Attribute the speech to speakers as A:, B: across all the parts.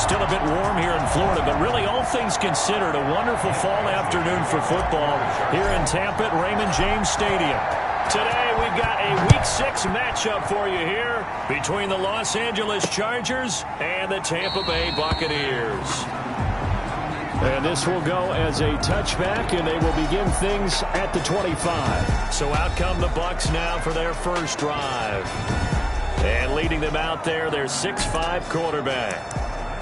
A: still a bit warm here in Florida, but really all things considered, a wonderful fall afternoon for football here in Tampa at Raymond James Stadium. Today we've got a Week 6 matchup for you here between the Los Angeles Chargers and the Tampa Bay Buccaneers. And this will go as a touchback, and they will begin things at the 25. So out come the Bucs now for their first drive. And leading them out there, their 6'5" quarterback.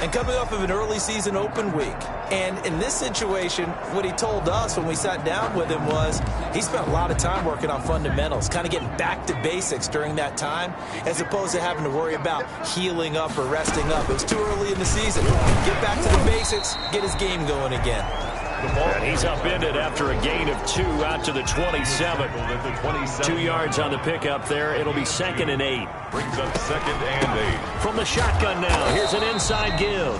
B: And coming off of an early season open week. And in this situation, what he told us when we sat down with him was he spent a lot of time working on fundamentals, kind of getting back to basics during that time, as opposed to having to worry about healing up or resting up. It was too early in the season. Get back to the basics, get his game going again.
A: And he's upended after a gain of 2 out to the 27. 2 yards on the pickup there. It'll be 2nd and 8.
C: Brings up 2nd and 8.
A: From the shotgun now, here's an inside give.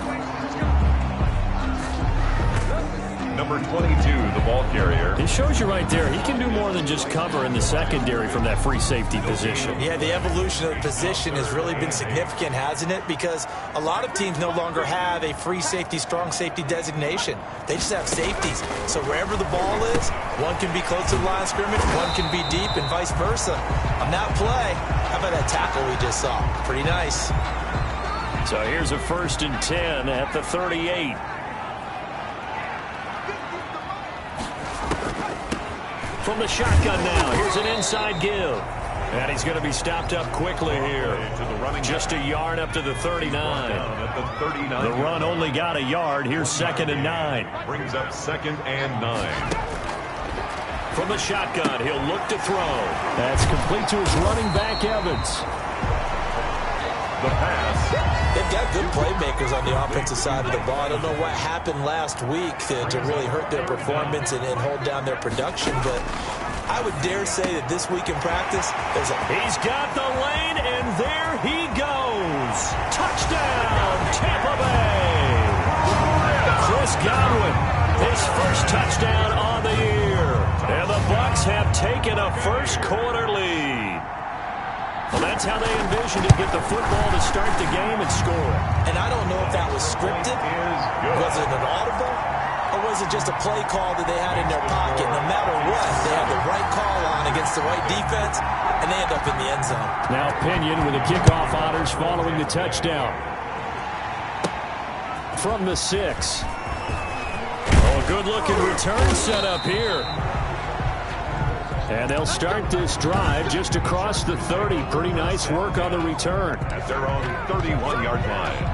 C: Number 22, the ball carrier.
A: It shows you right there, he can do more than just cover in the secondary from that free safety position.
B: Yeah, the evolution of the position has really been significant, hasn't it? Because a lot of teams no longer have a free safety, strong safety designation. They just have safeties. So wherever the ball is, one can be close to the line of scrimmage, one can be deep, and vice versa. On that play, how about that tackle we just saw? Pretty nice.
A: So here's a 1st and 10 at the 38. From the shotgun now, here's an inside give. And he's going to be stopped up quickly here. Just a yard up to the 39. The run only got a yard. Here's 2nd and 9.
C: Brings up 2nd and 9.
A: From the shotgun, he'll look to throw. That's complete to his running back, Evans.
C: The pass.
B: They've got good playmakers on the offensive side of the ball. I don't know what happened last week to really hurt their performance and hold down their production, but I would dare say that this week in practice,
A: he's got the lane, and there he goes. Touchdown, Tampa Bay. Chris Godwin, his first touchdown on the year. And the Bucs have taken a first quarter lead. Well, that's how they envisioned to get the football to start the game and score.
B: And I don't know if that was scripted. Was it an audible? Or was it just a play call that they had in their pocket? No matter what, they had the right call on against the right defense, and they end up in the end zone.
A: Now Pinion with the kickoff honors following the touchdown. From the 6. Oh, a good-looking return set up here. And they'll start this drive just across the 30. Pretty nice work on the return.
C: At their own 31-yard line.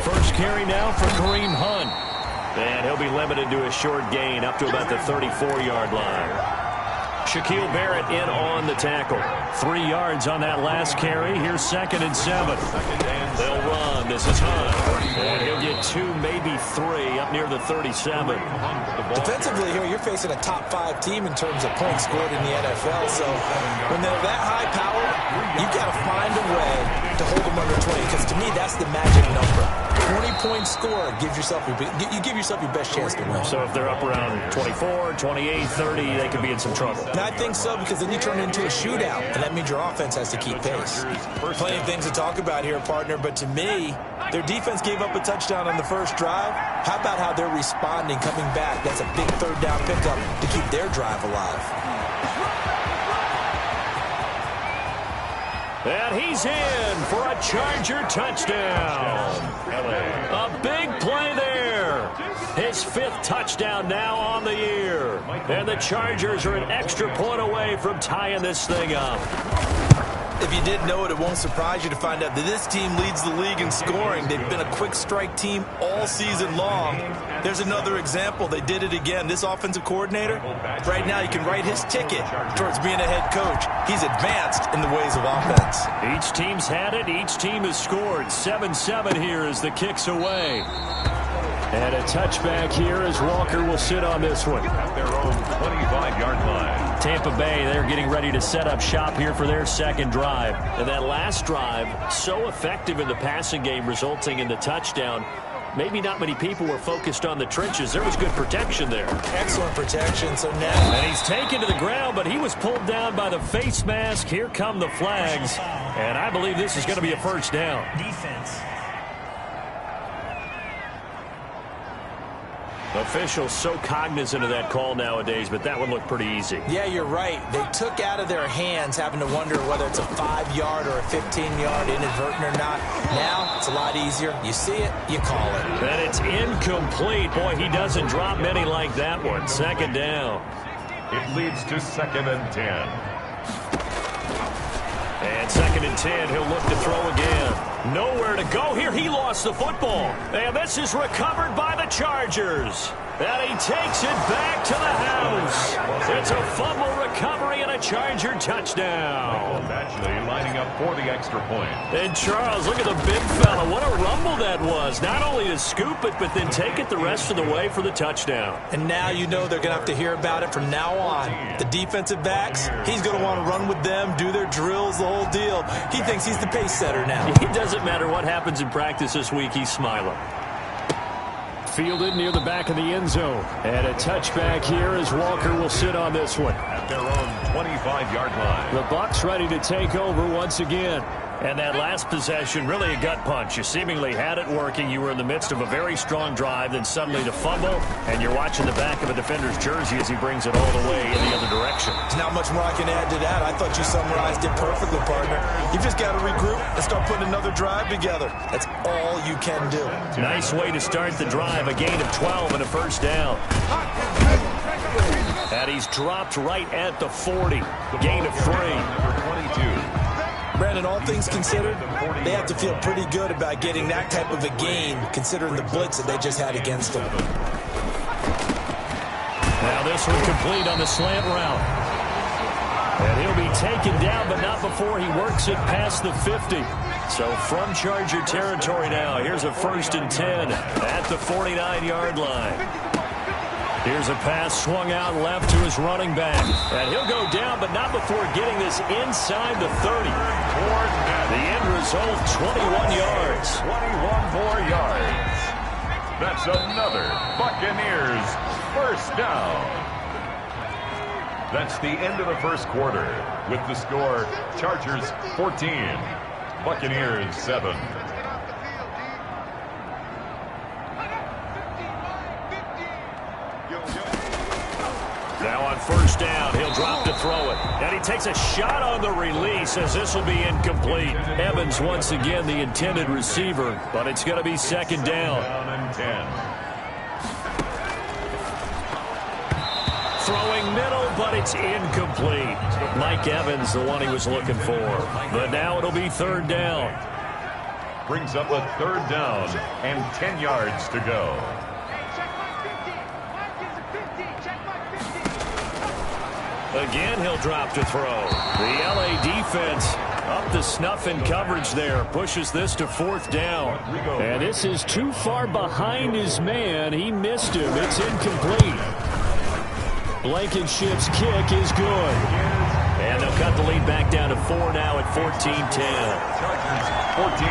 A: First carry now for Kareem Hunt. And he'll be limited to a short gain up to about the 34-yard line. Shaquille Barrett in on the tackle. 3 yards on that last carry. Here's 2nd and 7. They'll run. This is Hunt. And he'll get 2, maybe 3 up near the 37.
B: Defensively here, you're facing a top 5 team in terms of points scored in the NFL. So when they're that high powered, you've got to find a way to hold them under 20. Because to me, that's the magic number. 20-point score gives yourself you give yourself your best chance to win.
A: So if they're up around 24, 28, 30, they could be in some trouble.
B: And I think so, because then you turn it into a shootout, and that means your offense has to keep pace. Plenty of things to talk about here, partner, but to me, their defense gave up a touchdown on the first drive. How about how they're responding, coming back? That's a big 3rd down pickup to keep their drive alive.
A: And he's in for a Charger touchdown. A big play there. His 5th touchdown now on the year. And the Chargers are an extra point away from tying this thing up.
B: If you didn't know it, it won't surprise you to find out that this team leads the league in scoring. They've been a quick strike team all season long. There's another example. They did it again. This offensive coordinator, right now you can write his ticket towards being a head coach. He's advanced in the ways of offense.
A: Each team's had it. Each team has scored. 7-7 here as the kick's away. And a touchback here as Walker will sit on this one.
C: At their own 25-yard line.
A: Tampa Bay, they're getting ready to set up shop here for their 2nd drive. And that last drive, so effective in the passing game, resulting in the touchdown. maybe not many people were focused on the trenches. There was good protection there.
B: Excellent protection. So now...
A: And he's taken to the ground, but he was pulled down by the face mask. Here come the flags. And I believe this is going to be a first down.
D: Defense.
A: Officials so cognizant of that call nowadays, but that one looked pretty easy.
B: Yeah, you're right. They took out of their hands having to wonder whether it's a 5-yard or a 15-yard inadvertent or not. Now, it's a lot easier. You see it, you call it.
A: And it's incomplete. Boy, he doesn't drop many like that one. Second down.
C: It leads to 2nd and 10.
A: And 2nd and 10, he'll look to throw again. Nowhere to go here. He lost the football. And this is recovered by the Chargers. And he takes it back to the house. It's a fumble recovery and a Charger touchdown.
C: Actually lining up for the extra point.
A: And Charles, look at the big fella. What a rumble that was. Not only to scoop it, but then take it the rest of the way for the touchdown.
B: And now you know they're going to have to hear about it from now on. The defensive backs, he's going to want to run with them, do their drills, the whole deal. He thinks he's the pace setter now.
A: It doesn't matter what happens in practice this week. He's smiling. Fielded near the back of the end zone. And a touchback here as Walker will sit on this one.
C: At their own 25-yard line.
A: The Bucs ready to take over once again. And that last possession, really a gut punch. You seemingly had it working. You were in the midst of a very strong drive, then suddenly the fumble, and you're watching the back of a defender's jersey as he brings it all the way in the other direction.
B: There's not much more I can add to that. I thought you summarized it perfectly, partner. You just got to regroup and start putting another drive together. That's all you can do.
A: Nice way to start the drive. A gain of 12 and a first down. And he's dropped right at the 40. Gain of 3.
C: Number 22.
B: Brandon, all things considered, they have to feel pretty good about getting that type of a gain, considering the blitz that they just had against them.
A: Now this one complete on the slant route. And he'll be taken down, but not before he works it past the 50. So from Charger territory now, here's a 1st and 10 at the 49-yard line. Here's a pass swung out left to his running back. And he'll go down, but not before getting this inside the 30. The end result, 21 yards.
C: 21 more yards. That's another Buccaneers first down. That's the end of the first quarter. With the score, Chargers 14, Buccaneers 7.
A: Now on first down, he'll drop to throw it. And he takes a shot on the release as this will be incomplete. Evans once again the intended receiver, but it's going to be second down.
C: Down and 10.
A: Throwing middle, but it's incomplete. Mike Evans, the one he was looking for. But now it'll be third down.
C: Brings up a 3rd down and 10 yards to go.
A: Again, he'll drop to throw. The L.A. defense up to snuff in coverage there. Pushes this to 4th down. And this is too far behind his man. He missed him. It's incomplete. Blankenship's kick is good. And they'll cut the lead back down to 4 now at 14-10.
C: Chargers 14,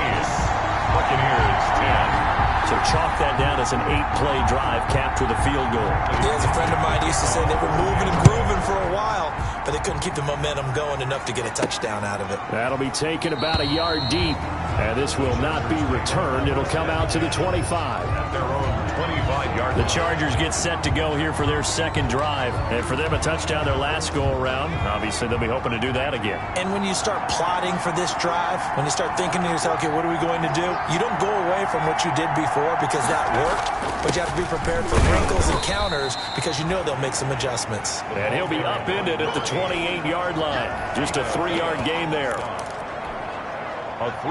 C: Buccaneers 10.
A: So chalk that down as an 8-play drive, capture the field goal.
B: Yeah, as a friend of mine used to say, they were moving and grooving for a while, but they couldn't keep the momentum going enough to get a touchdown out of it.
A: That'll be taken about a yard deep, and this will not be returned. It'll come out to the 25.
C: At their own 25-yard
A: The Chargers get set to go here for their second drive, and for them a touchdown their last go-around. Obviously, they'll be hoping to do that again.
B: And when you start plotting for this drive, when you start thinking to yourself, okay, what are we going to do? You don't go away from what you did before because that worked, but you have to be prepared for wrinkles and counters because you know they'll make some adjustments.
A: And he'll be upended at the 28-yard line. Just a 3-yard gain there.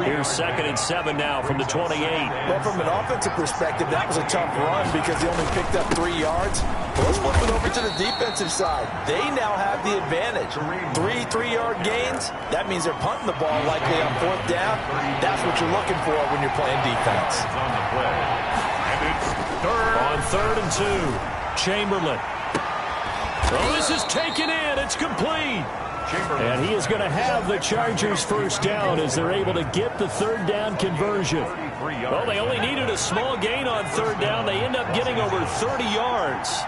A: Here's 2nd and 7 now from the 28.
B: Well, from an offensive perspective, that was a tough run because they only picked up 3 yards. Well, let's flip it over to the defensive side. They now have the advantage. 3-3-yard gains. That means they're punting the ball likely on 4th down. That's what you're looking for when you're playing defense.
C: on the play. And it's third.
A: On 3rd and 2, Chamberlain. Oh, this is taken in. It's complete. And he is going to have the Chargers first down as they're able to get the 3rd down conversion.
C: 3 yards.
A: Well, they only needed a small gain on third down. They end up getting over 30 yards.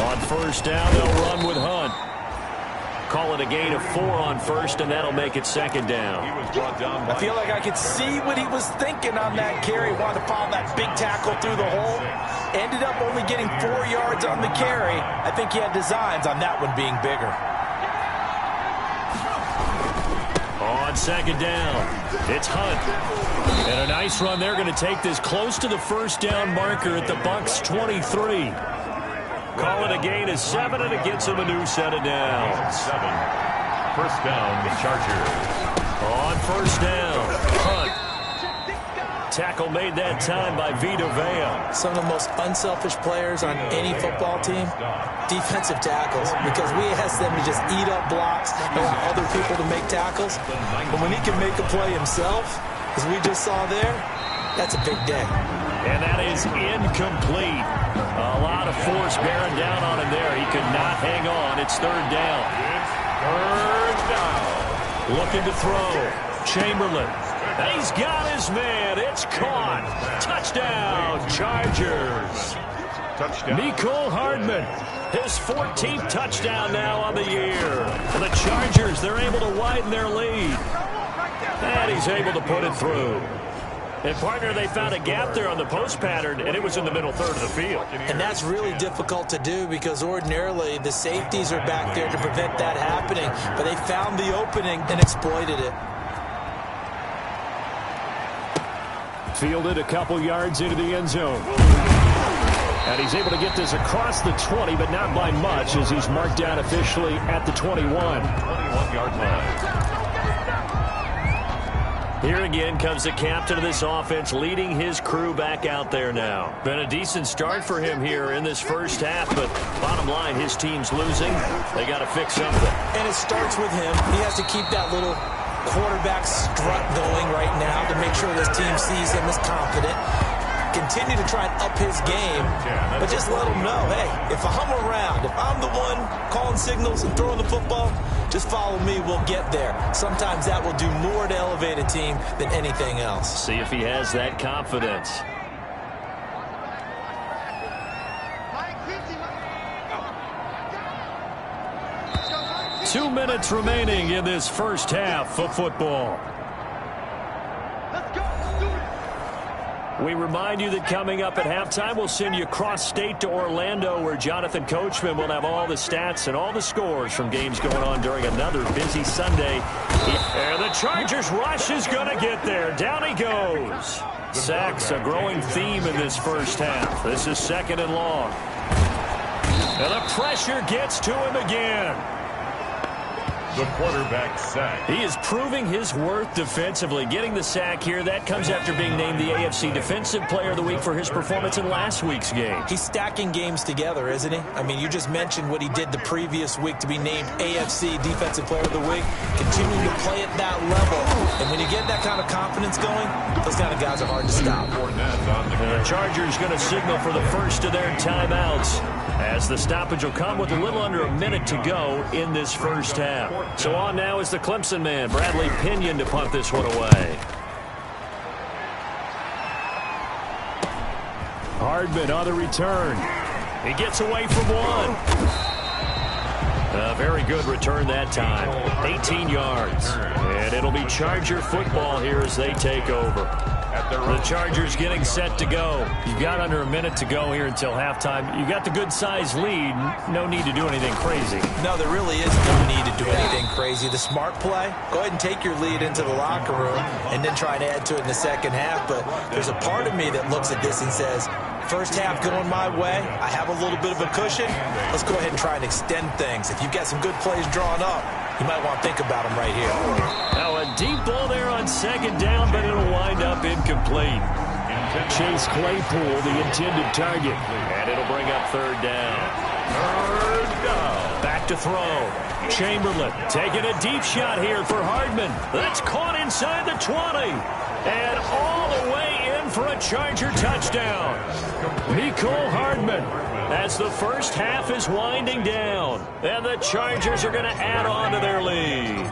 A: On first down, they'll run with Hunt. Call it a gain of 4 on first, and that'll make it second down.
C: He was brought down by
B: I feel like I could see what he was thinking on that carry. Wanted to follow that big tackle through the hole. Ended up only getting 4 yards on the carry. I think he had designs on that one being bigger.
A: On second down, it's Hunt. And a nice run. They're going to take this close to the first down marker at the Bucs 23. Call it a gain of 7, and it gets him a new set of downs.
C: 7. First down, the Chargers.
A: On first down, Hunt. Tackle made that time by Vita Vea.
B: Some of the most unselfish players on any football team, defensive tackles, because we ask them to just eat up blocks and allow other people to make tackles. But when he can make a play himself, as we just saw there, that's a big day.
A: And that is incomplete. A lot of force bearing down on him there. He could not hang on. It's third down.
C: Third down.
A: Looking to throw. Chamberlain. He's got his man. It's caught. Touchdown, Chargers.
C: Touchdown.
A: Mecole Hardman. His 14th touchdown now on the year. For the Chargers, they're able to widen their lead. And he's able to put it through. And, partner, they found a gap there on the post pattern, and it was in the middle third of the field.
B: And that's really difficult to do because ordinarily the safeties are back there to prevent that happening. But they found the opening and exploited it.
A: Fielded a couple yards into the end zone. And he's able to get this across the 20, but not by much, as he's marked down officially at the 21.
C: 21-yard line.
A: Here again comes the captain of this offense, leading his crew back out there now. Been a decent start for him here in this first half, but bottom line, his team's losing. They got to fix something.
B: And it starts with him. He has to keep that little quarterback strut going right now to make sure this team sees him as confident. Continue to try and up his game, but just let him know, hey, if I'm around, if I'm the one calling signals and throwing the football, just follow me, we'll get there. Sometimes that will do more to elevate a team than anything else.
A: See if he has that confidence. Two minutes remaining in this first half of football. We remind you that coming up at halftime, we'll send you cross-state to Orlando, where Jonathan Coachman will have all the stats and all the scores from games going on during another busy Sunday. And the Chargers rush is going to get there. Down he goes. Sacks, a growing theme in this first half. This is second and long. And the pressure gets to him again.
C: The quarterback sack.
A: He is proving his worth defensively. Getting the sack here, that comes after being named the AFC Defensive Player of the Week for his performance in last week's game.
B: He's stacking games together, isn't he? I mean, you just mentioned what he did the previous week to be named AFC Defensive Player of the Week. Continuing to play at that level. And when you get that kind of confidence going, those kind of guys are hard to stop.
A: The Chargers going to signal for the first of their timeouts, as the stoppage will come with a little under a minute to go in this first half. So on now is the Clemson man, Bradley Pinion, to punt this one away. Hardman on the return. He gets away from one. A very good return that time. 18 yards. And it'll be Charger football here as they take over. The Chargers getting set to go. You've got under a minute to go here until halftime. You got the good-sized lead. No need to do anything crazy.
B: No, there really is no need to do anything crazy. The smart play, go ahead and take your lead into the locker room and then try and add to it in the second half. But there's a part of me that looks at this and says, first half going my way, I have a little bit of a cushion. Let's go ahead and try and extend things. If you've got some good plays drawn up, you might want to think about them right here.
A: Now a deep ball there on second down, but it'll wind up incomplete. Chase Claypool, the intended target. And it'll bring up third down. Third down. Back to throw. Chamberlain taking a deep shot here for Hardman. That's caught inside the 20. And all the way in for a Charger touchdown. Mecole Hardman, as the first half is winding down. And the Chargers are going to add on to their lead.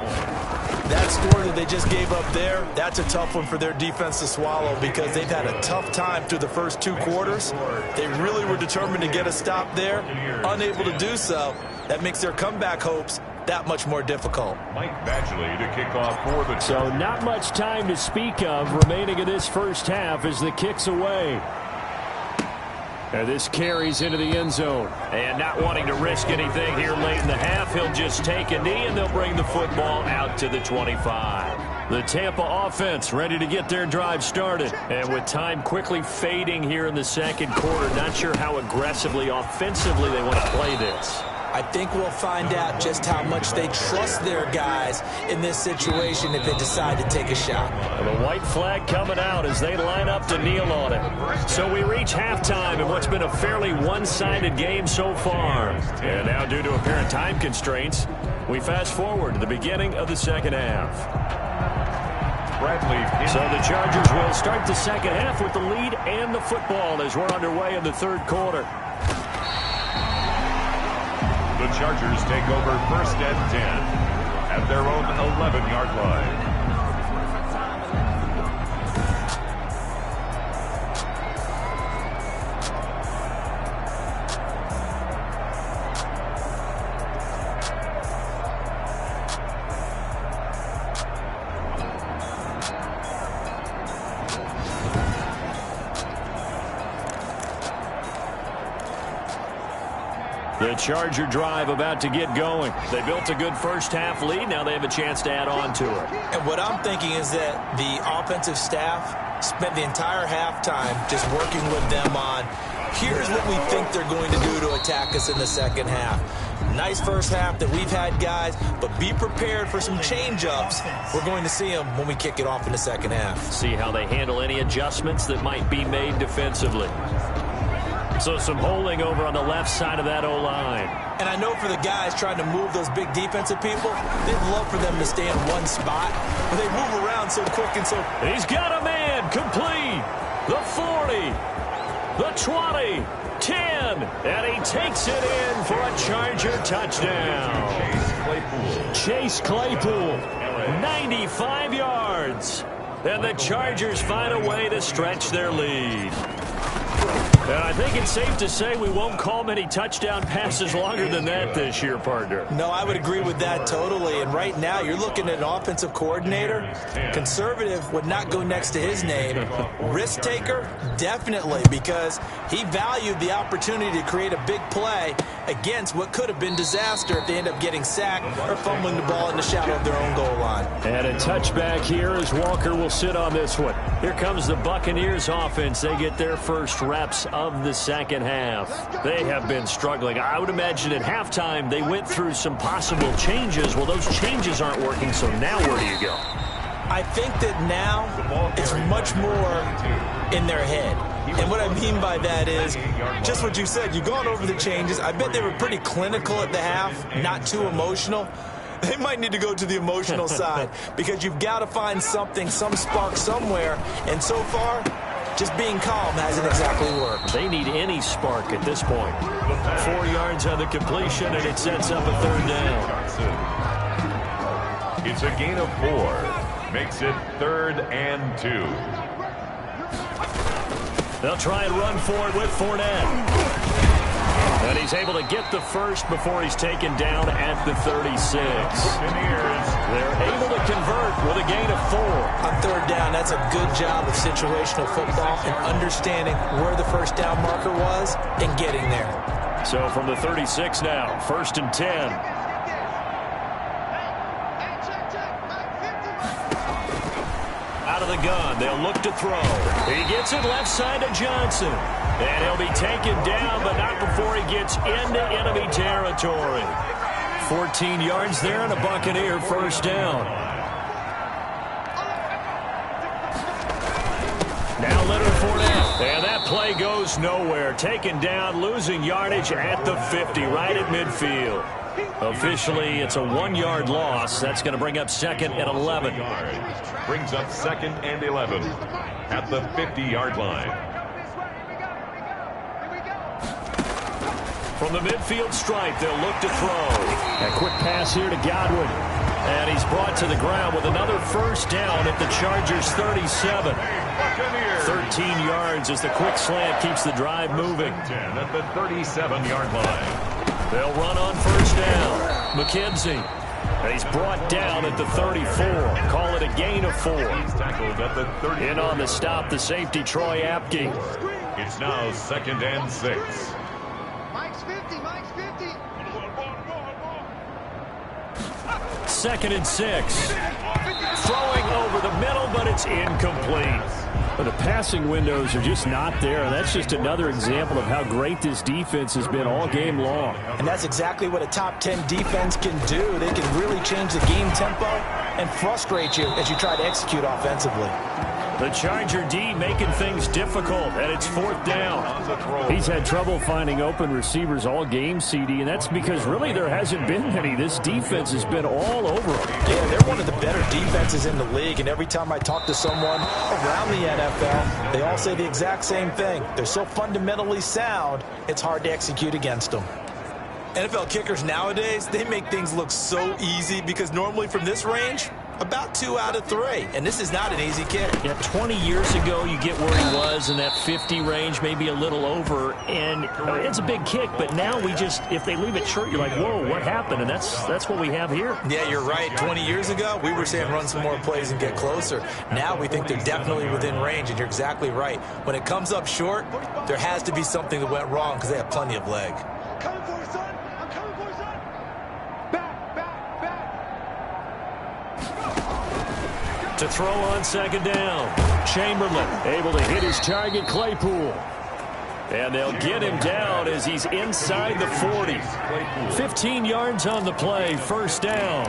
B: That score that they just gave up there, that's a tough one for their defense to swallow because they've had a tough time through the first 2 quarters. They really were determined to get a stop there, unable to do so. That makes their comeback hopes that much more difficult.
C: Mike Badgley to kick off for the...
A: So not much time to speak of remaining in this first half as the kick's away. And this carries into the end zone. And not wanting to risk anything here late in the half, he'll just take a knee and they'll bring the football out to the 25. The Tampa offense ready to get their drive started. And with time quickly fading here in the second quarter, not sure how aggressively, offensively they want to play this.
B: I think we'll find out just how much they trust their guys in this situation if they decide to take a shot.
A: And the white flag coming out as they line up to kneel on it. So we reach halftime in what's been a fairly one-sided game so far. And now due to apparent time constraints, we fast forward to the beginning of the second half. So the Chargers will start the second half with the lead and the football as we're underway in the third quarter.
C: The Chargers take over first and 10 at their own 11-yard line.
A: The Charger drive about to get going. They built a good first half lead. Now they have a chance to add on to it.
B: And what I'm thinking is that the offensive staff spent the entire halftime just working with them on, here's what we think they're going to do to attack us in the second half. Nice first half that we've had, guys, but be prepared for some change-ups. We're going to see them when we kick it off in the second half.
A: See how they handle any adjustments that might be made defensively. So some holding over on the left side of that O-line.
B: And I know for the guys trying to move those big defensive people, they'd love for them to stay in one spot, but they move around so quick and so...
A: He's got a man complete. The 40, the 20, 10, and he takes it in for a Charger touchdown. Chase Claypool, 95 yards. And the Chargers find a way to stretch their lead. And I think it's safe to say we won't call many touchdown passes longer than that this year, partner.
B: No, I would agree with that totally. And right now, you're looking at an offensive coordinator. Conservative would not go next to his name. Risk taker, definitely, because he valued the opportunity to create a big play against what could have been disaster if they end up getting sacked or fumbling the ball in the shadow of their own goal line.
A: And a touchback here as Walker will sit on this one. Here comes the Buccaneers offense. They get their first reps of the second half. They have been struggling. I would imagine at halftime they went through some possible changes. Well, those changes aren't working, so now where do you go?
B: I think that now it's much more in their head. And what I mean by that is just what you said. You've gone over the changes. I bet they were pretty clinical at the half, not too emotional. They might need to go to the emotional side because you've got to find something, some spark somewhere. And so far, just being calm hasn't exactly worked.
A: They need any spark at this point. 4 yards on the completion, and it sets up a third down.
C: It's a gain of 4. Makes it 3rd and 2.
A: They'll try and run for it with Fournette. And he's able to get the first before he's taken down at the 36. They're able to convert with a gain of 4.
B: On third down, that's a good job of situational football and understanding where the first down marker was and getting there.
A: So from the 36 now, 1st and 10. Out of the gun, they'll look to throw. He gets it left side to Johnson. And he'll be taken down, but not before he gets into enemy territory. 14 yards there and a Buccaneer first down. Now Leonard Fournette. And that play goes nowhere. Taken down, losing yardage at the 50, right at midfield. Officially, it's a 1-yard loss. That's going to bring up 2nd and 11.
C: Brings up 2nd and 11 at the 50-yard line.
A: From the midfield stripe, they'll look to throw. A quick pass here to Godwin. And he's brought to the ground with another first down at the Chargers' 37. 13 yards as the quick slant keeps the drive moving.
C: 10 at the 37-yard line.
A: They'll run on first down. McKenzie. And he's brought down at the 34. Call it a gain of 4.
C: He's tackled at the 30.
A: In on the stop, the safety, Troy Apke.
C: It's now 2nd and 6.
D: Mike's 50.
A: 2nd and 6. Throwing over the middle, but it's incomplete. But the passing windows are just not there. And that's just another example of how great this defense has been all game long.
B: And that's exactly what a top 10 defense can do. They can really change the game tempo and frustrate you as you try to execute offensively.
A: The Charger D making things difficult, and it's 4th down. He's had trouble finding open receivers all game, CD, and that's because really there hasn't been any. This defense has been all over them.
B: Yeah, they're one of the better defenses in the league, and every time I talk to someone around the NFL, they all say the exact same thing. They're so fundamentally sound, it's hard to execute against them. NFL kickers nowadays, they make things look so easy because normally from this range, about 2 out of 3, and this is not an easy kick.
A: Yeah, 20 years ago, you get where he was in that 50 range, maybe a little over, and it's a big kick, but now we just, if they leave it short, you're like, whoa, what happened? And that's what we have here.
B: Yeah, you're right. 20 years ago, we were saying run some more plays and get closer. Now we think they're definitely within range, and you're exactly right. When it comes up short, there has to be something that went wrong because they have plenty of leg.
D: Coming for it, son. I'm coming for it, son. Back.
A: To throw on 2nd down. Chamberlain able to hit his target, Claypool. And they'll get him down as he's inside the 40. 15 yards on the play, 1st down.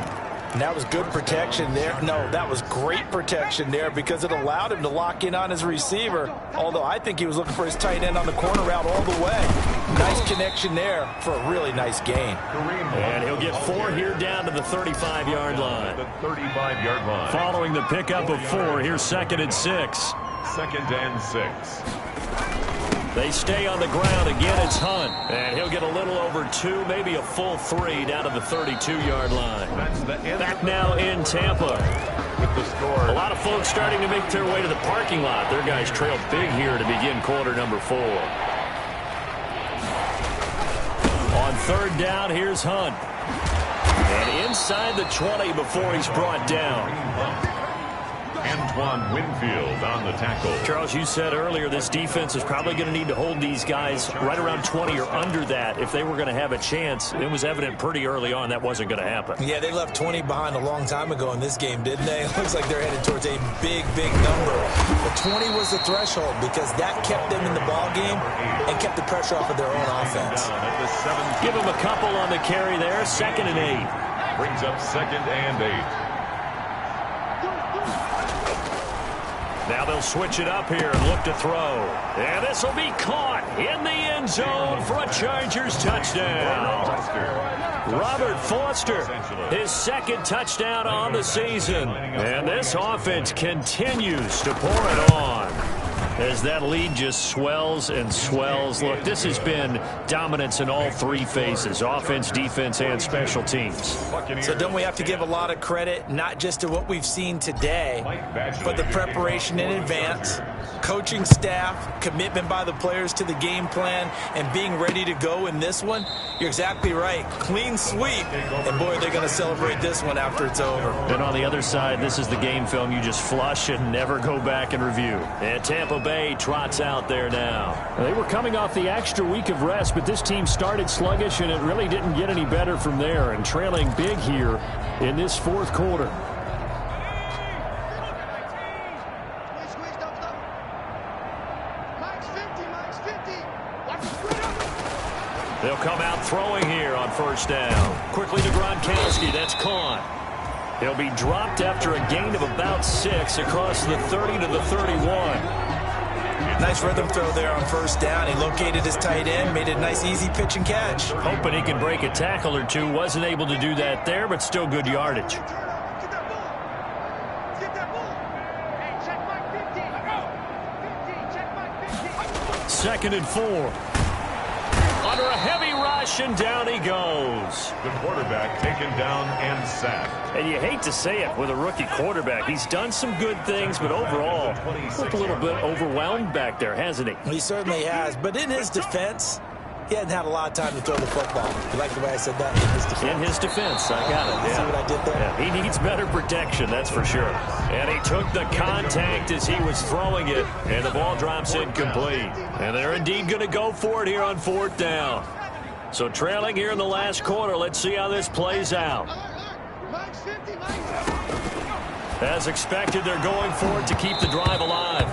B: And that was good protection there. No, that was great protection there because it allowed him to lock in on his receiver, although I think he was looking for his tight end on the corner route all the way. Nice connection there for a really nice gain.
A: And he'll get 4 here down to the 35-yard line.
C: The 35-yard line.
A: Following the pickup of 4, here's 2nd and 6.
C: 2nd and 6.
A: They stay on the ground. Again, it's Hunt. And he'll get a little over 2, maybe a full 3 down to the 32-yard line.
C: That's the end.
A: Back now in Tampa.
C: With the score.
A: A lot of folks starting to make their way to the parking lot. Their guys trailed big here to begin quarter number 4. On 3rd down, here's Hunt. And inside the 20 before he's brought down.
C: Antoine Winfield on the tackle.
A: Charles, you said earlier this defense is probably going to need to hold these guys right around 20 or under that if they were going to have a chance. It was evident pretty early on that wasn't going to happen.
B: Yeah, they left 20 behind a long time ago in this game, didn't they? It looks like they're headed towards a big number. But 20 was the threshold because that kept them in the ball game and kept the pressure off of their own offense.
A: Give them a couple on the carry there. 2nd and 8.
C: Brings up 2nd and 8.
A: Now they'll switch it up here and look to throw. And this will be caught in the end zone for a Chargers touchdown. Robert Foster, his 2nd touchdown on the season. And this offense continues to pour it on as that lead just swells and swells. Look, this has been dominance in all 3 phases, offense, defense, and special teams.
B: So don't we have to give a lot of credit, not just to what we've seen today, but the preparation in advance, coaching staff, commitment by the players to the game plan, and being ready to go in this one? You're exactly right. Clean sweep. And, boy, they're going to celebrate this one after it's over.
A: And on the other side, this is the game film you just flush and never go back and review. And Tampa Bay trots out there now. They were coming off the extra week of rest, but this team started sluggish, and it really didn't get any better from there, and trailing big here in this 4th quarter. They'll come out throwing here on 1st down. Quickly to Gronkowski. That's caught. He'll be dropped after a gain of about 6 across the 30 to the 31.
B: Nice rhythm throw there on first down. He located his tight end, made it a nice easy pitch and catch.
A: Hoping he could break a tackle or two. Wasn't able to do that there, but still good yardage.
D: Get that ball. Hey, check my 50. 50, check my 50.
A: 2nd and 4. Under a heavy rush, and down he goes.
C: The quarterback taken down and sacked.
A: And you hate to say it with a rookie quarterback. He's done some good things, but overall, looked a little bit overwhelmed back there, hasn't he?
B: He certainly has, but in his defense, he hadn't had a lot of time to throw the football. You like the way I said that? In his defense.
A: In his defense, I got it.
B: See what I did there?
A: Yeah, he needs better protection, that's for sure. And he took the contact as he was throwing it, and the ball drops incomplete. And they're indeed going to go for it here on 4th down. So trailing here in the last quarter, let's see how this plays out.
D: Max 50, Max.
A: As expected, they're going for it to keep the drive alive.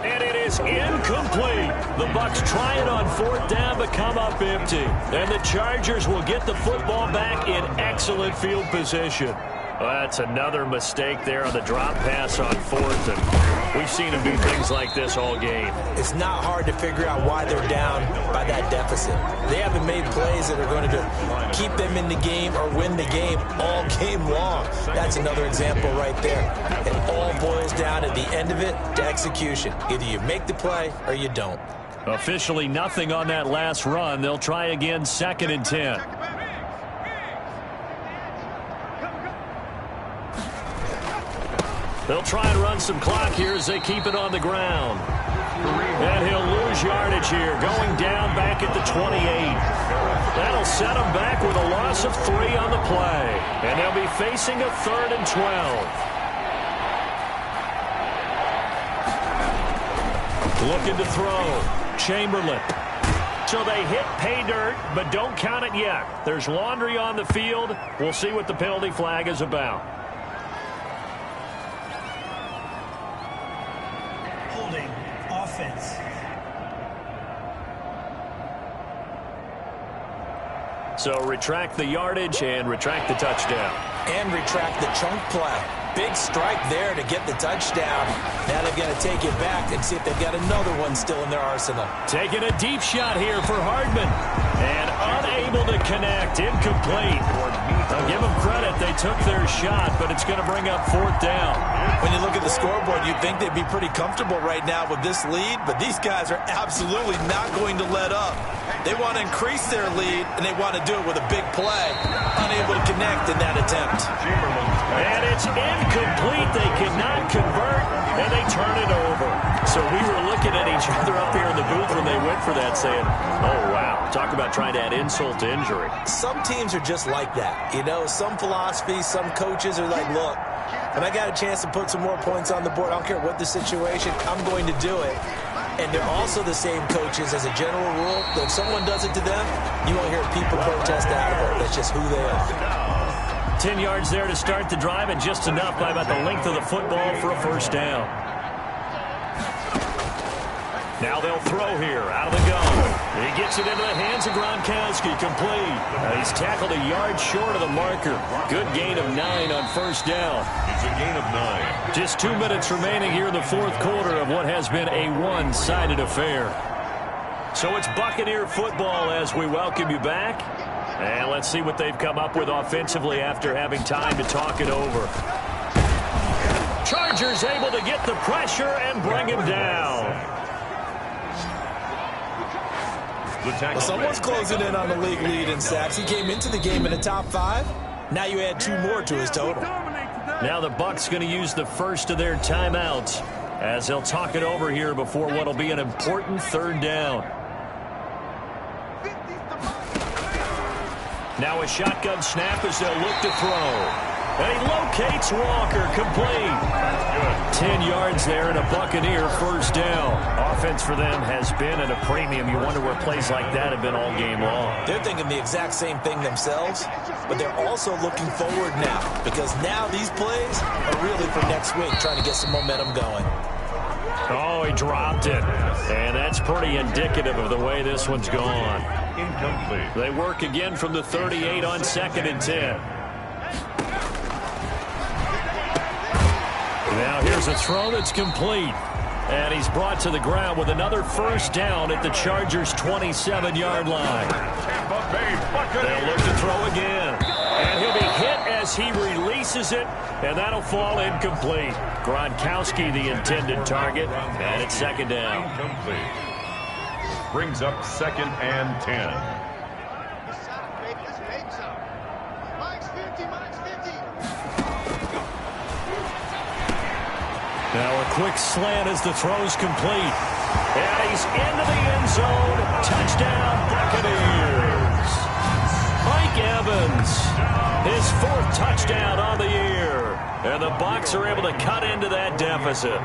A: And it is incomplete. The Bucs try it on 4th down, but come up empty. And the Chargers will get the football back in excellent field position. Well, that's another mistake there on the drop pass on 4th. And we've seen him do things like this all game.
B: It's not hard to figure out why they're down by that deficit. They haven't made plays that are going to keep them in the game or win the game all game long. That's another example right there. It all boils down at the end of it to execution. Either you make the play or you don't.
A: Officially nothing on that last run. They'll try again 2nd and 10. They'll try and run some clock here as they keep it on the ground. And he'll lose yardage here, going down back at the 28. That'll set him back with a loss of 3 on the play. And they'll be facing a 3rd and 12. Looking to throw. Chamberlain. So they hit pay dirt, but don't count it yet. There's laundry on the field. We'll see what the penalty flag is about.
E: Holding offense.
B: So retract the yardage and retract the touchdown. And retract the chunk play. Big strike there to get the touchdown. Now they've got to take it back and see if they've got another one still in their arsenal.
A: Taking a deep shot here for Hardman. And unable to connect. Incomplete. I'll give them credit. They took their shot, but it's going to bring up 4th down.
B: When you look at the scoreboard, you'd think they'd be pretty comfortable right now with this lead, but these guys are absolutely not going to let up. They want to increase their lead, and they want to do it with a big play. Unable to connect in that attempt.
A: And it's incomplete. They cannot convert, and they turn it over. So we were looking at each other up here in the booth when they went for that, saying, oh, wow. Talk about trying to add insult to injury.
B: Some teams are just like that. You know, some philosophies, some coaches are like, look, when I got a chance to put some more points on the board, I don't care what the situation, I'm going to do it. And they're also the same coaches as a general rule that if someone does it to them, you won't hear people protest out of it. That's just who they are.
A: 10 yards there to start the drive, and just enough by about the length of the football for a 1st down. Now they'll throw here out of the gun. He gets it into the hands of Gronkowski, complete. He's tackled a yard short of the marker. Good gain of 9 on 1st down.
C: It's a gain of 9.
A: Just 2 minutes remaining here in the 4th quarter of what has been a one-sided affair. So it's Buccaneer football as we welcome you back. And let's see what they've come up with offensively after having time to talk it over. Chargers able to get the pressure and bring him down.
B: Well, someone's closing in on the league lead in sacks. He came into the game in the top 5. Now you add 2 more to his total.
A: Now the Bucs going to use the first of their timeouts as they'll talk it over here before what will be an important 3rd down. Now a shotgun snap as they'll look to throw. And he locates Walker, complete. 10 yards there and a Buccaneer 1st down. Offense for them has been at a premium. You wonder where plays like that have been all game long.
B: They're thinking the exact same thing themselves, but they're also looking forward now because now these plays are really for next week, trying to get some momentum going.
A: Oh, he dropped it. And that's pretty indicative of the way this one's gone.
C: Incomplete.
A: They work again from the 38 on 2nd and 10. Now here's a throw that's complete. And he's brought to the ground with another first down at the Chargers' 27-yard line. They'll look to throw again. And he'll be hit as he releases it, and that'll fall incomplete. Gronkowski, the intended target, and it's second down.
C: Incomplete. Brings up 2nd and 10.
A: Now a quick slant as the throw's complete. And he's into the end zone. Touchdown, Buccaneers. Mike Evans, his 4th touchdown on the year. And the Bucs are able to cut into that deficit.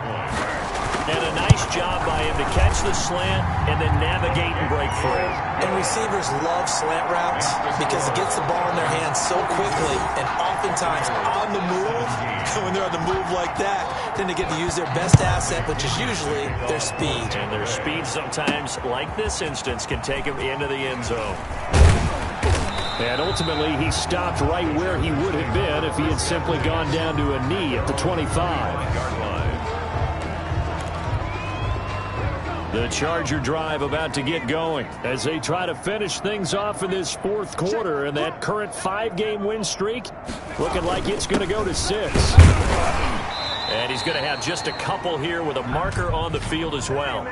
A: And a nice job by him to catch the slant and then navigate and break free.
B: And receivers love slant routes because it gets the ball in their hands so quickly and oftentimes on the move. When they're on the move like that, then they get to use their best asset, which is usually their speed.
A: And their speed sometimes, like this instance, can take them into the end zone. And ultimately, he stopped right where he would have been if he had simply gone down to a knee at the 25. The Charger drive about to get going as they try to finish things off in this 4th quarter, and that current 5-game win streak looking like it's going to go to 6. And he's going to have just a couple here with a marker on the field as well.
E: Holding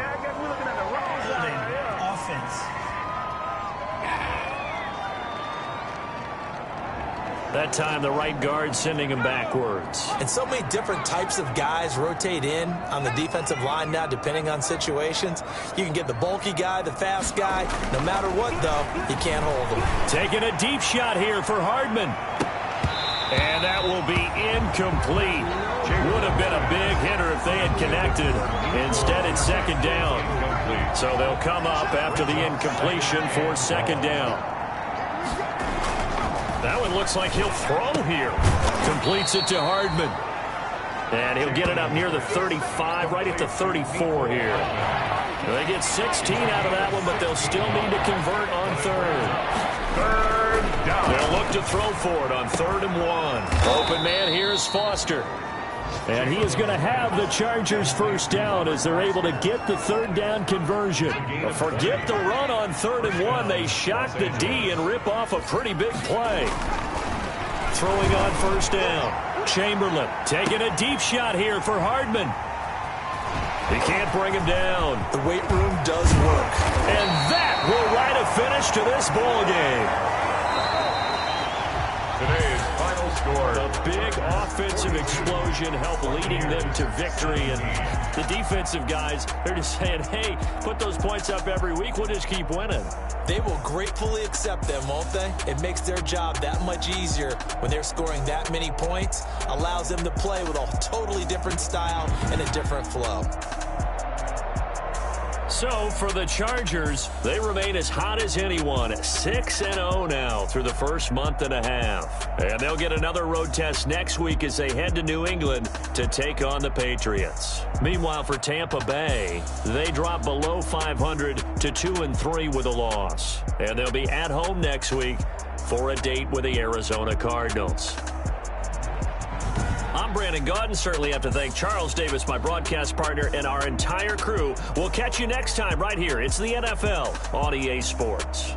E: offense.
A: That time, the right guard sending him backwards.
B: And so many different types of guys rotate in on the defensive line now, depending on situations. You can get the bulky guy, the fast guy. No matter what, though, you can't hold him.
A: Taking a deep shot here for Hardman. And that will be incomplete. Would have been a big hitter if they had connected. Instead, it's second down. So they'll come up after the incompletion for second down. That one looks like he'll throw here. Completes it to Hardman. And he'll get it up near the 35, right at the 34 here. They get 16 out of that one, but they'll still need to convert on 3rd.
C: Third down.
A: They'll look to throw for it on 3rd and 1. Open man here is Foster. And he is going to have the Chargers first down as they're able to get the 3rd down conversion. But forget the run on 3rd and 1. They shock the D and rip off a pretty big play. Throwing on first down. Chamberlain taking a deep shot here for Hardman. He can't bring him down.
B: The weight room does work.
A: And that will write a finish to this ball game.
C: Today's final score.
A: A big offensive explosion helped leading them to victory. And the defensive guys, they're just saying, hey, put those points up every week. We'll just keep winning.
B: They will gratefully accept them, won't they? It makes their job that much easier when they're scoring that many points. Allows them to play with a totally different style and a different flow.
A: So for the Chargers, they remain as hot as anyone, 6-0 now through the first month and a half. And they'll get another road test next week as they head to New England to take on the Patriots. Meanwhile, for Tampa Bay, they drop below 500 to 2-3 with a loss. And they'll be at home next week for a date with the Arizona Cardinals. I'm Brandon Gaudin. Certainly have to thank Charles Davis, my broadcast partner, and our entire crew. We'll catch you next time right here. It's the NFL on EA Sports.